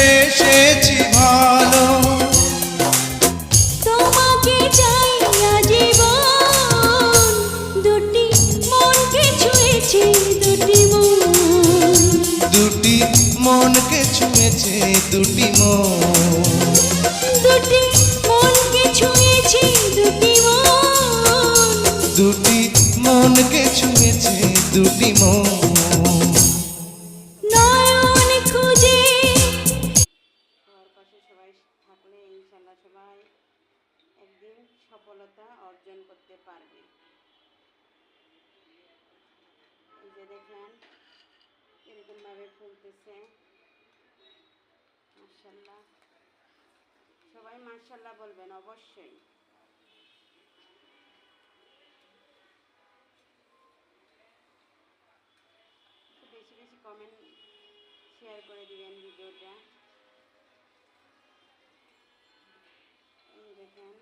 বেসেছি ভালো, তোমাকে চাই আজীবন। দুটি মনকে ছুঁয়েছে দুটি মন, দুটি মনকে ছুঁয়েছে দুটি মন, দুটি মনকে ছুঁয়েছে দুটি মন, দুটি মনকে ছুঁয়েছে দুটি মন। নয়ন খুঁজে। সবার পাশে সবাই থাকলে ইনশাল্লাহ সবাই একদিন সফলতা অর্জন করতে পারবে। এই যে দেখেন এরকমভাবে ফুলতেছে, মাশাল্লাহ। সবাই মাশাল্লাহ বলবেন অবশ্যই। বেশি বেশি কমেন্ট শেয়ার করে দিবেন ভিডিওটা। এই দেখেন